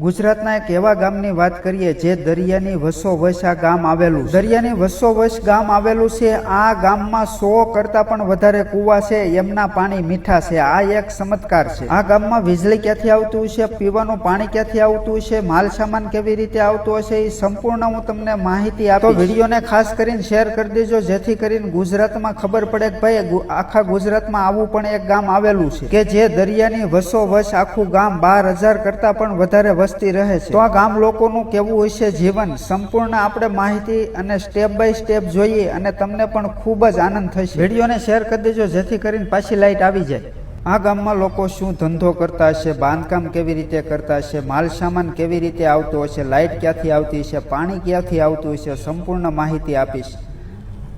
ગુજરાતના એક એવા ગામની વાત કરીએ જે દરિયાની વચ્ચોવચ આ ગામ આવેલું છે. દરિયાની વચ્ચોવચ ગામ આવેલું છે. આ ગામમાં 100 કરતા પણ વધારે કૂવા છે. એમના પાણી મીઠા છે. આ એક ચમત્કાર છે. આ ગામમાં વીજળી ક્યાંથી આવતું હશે, પીવાનું પાણી ક્યાંથી આવતું હશે, માલ સામાન કેવી રીતે આવતો હશે, એ સંપૂર્ણ હું તમને માહિતી આપીશ. તો વિડીયોને ખાસ કરીને શેર કરી દેજો, જેથી કરીને ગુજરાતમાં ખબર પડે કે ભાઈ આખા ગુજરાતમાં આવું પણ એક ગામ આવેલું છે કે જે દરિયાની વચ્ચોવચ આખું ગામ 12,000 કરતા પણ વધારે વસ્તી રહે છે. તો આ ગામ લોકોનું કેવું હશે જીવન, સંપૂર્ણ આપણે માહિતી અને સ્ટેપ બાય સ્ટેપ જોઈએ અને તમને પણ ખૂબ જ આનંદ થશે. વિડીયોને શેર કરી દેજો, જેથી કરીને પાછી લાઈટ આવી જાય. આ ગામમાં લોકો શું ધંધો કરતા હશે, બાંધકામ કેવી રીતે કરતા હશે, માલ સામાન કેવી રીતે આવતો હશે, લાઈટ ક્યાંથી આવતી હશે, પાણી ક્યાંથી આવતું હશે, સંપૂર્ણ માહિતી આપીશ.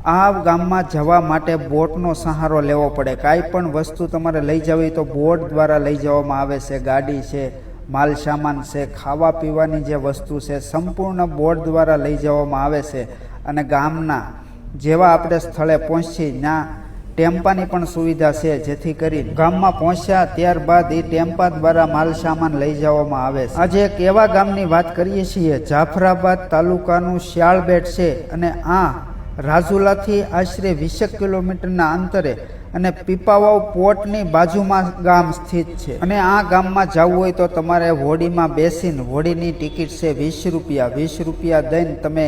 આ ગામમાં જવા માટે બોટનો સહારો લેવો પડે. કાંઈ પણ વસ્તુ તમારે લઈ જવી તો બોટ દ્વારા લઈ જવામાં આવે છે. ગાડી છે, માલ સામાન છે, ખાવા પીવાની જે વસ્તુ છે, સંપૂર્ણ બોટ દ્વારા લઈ જવામાં આવે છે. અને ગામના જેવા આપણે સ્થળે પહોંચી ત્યાં ટેમ્પાની પણ સુવિધા છે, જેથી કરી ગામમાં પહોંચ્યા ત્યારબાદ એ ટેમ્પા દ્વારા માલ સામાન લઈ જવામાં આવે છે. આજે એક એવા ગામની વાત કરીએ છીએ, જાફરાબાદ તાલુકાનું શ્યાળબેટ છે અને આ રાજુલાથી આશરે 20 કિલોમીટરના અંતરે અને પીપાવાવ પોર્ટની બાજુમાં ગામ સ્થિત છે. અને આ ગામમાં જવું હોય તો તમારે હોડીમાં બેસીને, હોડીની ટિકિટ છે 20 રૂપિયા. 20 રૂપિયા દઈને તમે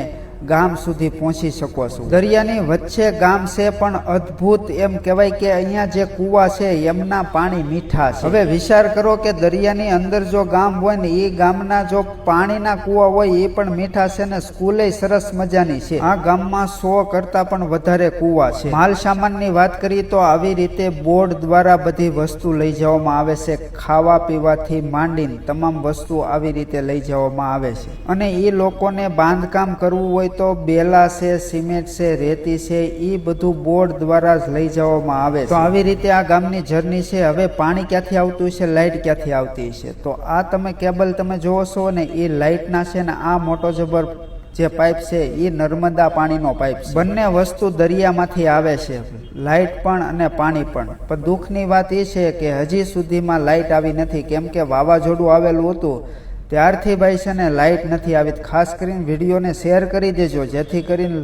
ગામ સુધી પહોંચી શકો છો. દરિયાની વચ્ચે ગામ છે, પણ અદ્ભુત એમ કહેવાય કે અહીંયા જે કૂવા છે એમના પાણી મીઠા છે. હવે વિચાર કરો કે દરિયાની અંદર જો ગામ હોય ને એ ગામના જો પાણીના કૂવા હોય એ પણ મીઠા છે ને સ્કૂલે સરસ મજાની છે. આ ગામમાં 100 કરતા પણ વધારે કૂવા છે. માલ સામાનની વાત કરીએ તો આવી રીતે બોર્ડ દ્વારા બધી વસ્તુ લઈ જવામાં આવે છે. ખાવા પીવાથી માંડીને તમામ વસ્તુ આવી રીતે લઈ જવામાં આવે છે. અને એ લોકોને બાંધકામ કરવું હોય તો બેલા છે, સિમેન્ટ છે, રેતી છે, એ બધું બોર્ડ દ્વારા જ લઈ જવામાં આવે છે. તો આવી રીતે આ ગામની જર્ની છે. હવે પાણી ક્યાંથી આવતું છે, લાઇટ ક્યાંથી આવતી છે, તો આ તમે કેબલ તમે જોવો છો ને એ લાઇટના છે ને આ મોટો જબર જે પાઇપ છે એ નર્મદા પાણીનો પાઇપ છે. બંને વસ્તુ દરિયામાંથી આવે છે, લાઇટ પણ અને પાણી પણ. પણ દુઃખની વાત એ છે કે હજી સુધીમાં લાઇટ આવી નથી, કેમ કે વાવાઝોડું આવેલું હતું ત્યારથી ભાઈ છે ને લાઇટ નથી આવી. ખાસ કરીને વિડીયોને શેર કરી દેજો, જેથી કરીને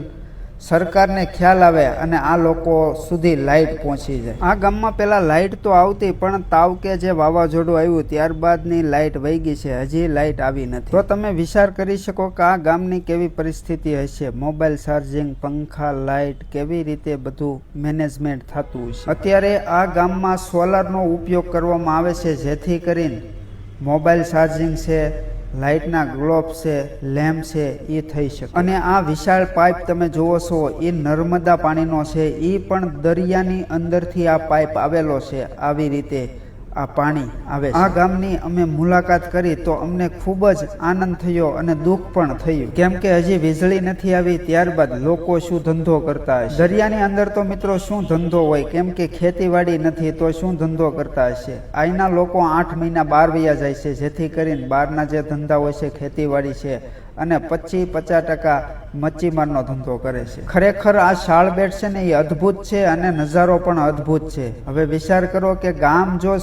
સરકારને ખ્યાલ આવે અને આ લોકો સુધી લાઇટ પહોંચી જાય. આ ગામમાં પહેલાં લાઇટ તો આવતી, પણ તાવ કે જે વાવાઝોડું આવ્યું ત્યારબાદની લાઇટ વહી ગઈ છે, હજી લાઇટ આવી નથી. તો તમે વિચાર કરી શકો કે આ ગામની કેવી પરિસ્થિતિ હશે. મોબાઈલ ચાર્જિંગ, પંખા, લાઇટ કેવી રીતે બધું મેનેજમેન્ટ થતું હશે. અત્યારે આ ગામમાં સોલારનો ઉપયોગ કરવામાં આવે છે, જેથી કરીને મોબાઈલ ચાર્જિંગ છે, લાઇટના ગ્લોબ છે, લેમ્પ છે, એ થઈ શકે. અને આ વિશાળ પાઇપ તમે જુઓ છો એ નર્મદા પાણીનો છે. એ પણ દરિયાની અંદરથી આ પાઇપ આવેલો છે. આવી રીતે આ પાણી આવે છે. આ ગામની અમે મુલાકાત કરી તો અમને ખૂબ જ આનંદ થયો અને દુઃખ પણ થયું, કેમ કે હજી વીજળી નથી આવી. ત્યારબાદ લોકો શું ધંધો કરતા હશે. દરિયાની અંદર તો મિત્રો શું ધંધો હોય, કેમ કે ખેતીવાડી નથી તો શું ધંધો કરતા હશે. અહીંના લોકો 8 મહિના બહાર વયા જાય છે, જેથી કરીને બહારના જે ધંધા હોય છે ખેતીવાડી છે અને 25-50% મચ્છીમારનો ધંધો કરે છે. ખરેખર આ શાળબેટ છે ને એ અદ્ભુત છે અને નજારો પણ અદ્ભુત છે. હવે વિચાર કરો કે ગામ જો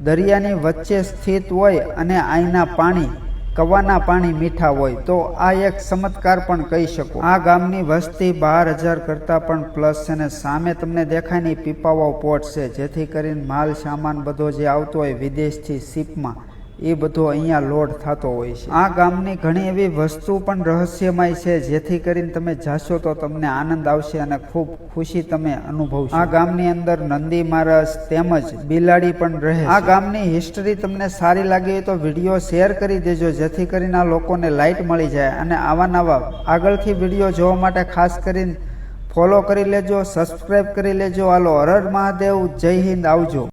દરિયાની વચ્ચે સ્થિત હોય અને અહીંના પાણી, કવાના પાણી મીઠા હોય તો આ એક ચમત્કાર પણ કહી શકો. આ ગામની વસ્તી 12,000 કરતાં પણ પ્લસ છે ને સામે તમને દેખાય ને પીપાવાવ પોર્ટ છે, જેથી કરીને માલ સામાન બધો જે આવતો હોય વિદેશથી શિપમાં એ બધો અહીંયા લોડ થતો હોય છે. આ ગામની ઘણી એવી વસ્તુ પણ રહસ્યમય છે, જેથી કરીને તમે જાશો તો તમને આનંદ આવશે અને ખૂબ ખુશી તમે અનુભવશો. આ ગામની અંદર નંદી મહારાજ તેમજ બિલાડી પણ રહે છે. આ ગામની હિસ્ટ્રી તમને સારી લાગી હોય તો વિડીયો શેર કરી દેજો, જેથી કરીને આ લોકોને લાઇટ મળી જાય. અને આવા નવા આગળથી વિડીયો જોવા માટે ખાસ કરીને ફોલો કરી લેજો, સબસ્ક્રાઈબ કરી લેજો. હાલો, હર હર મહાદેવ, જય હિન્દ, આવજો.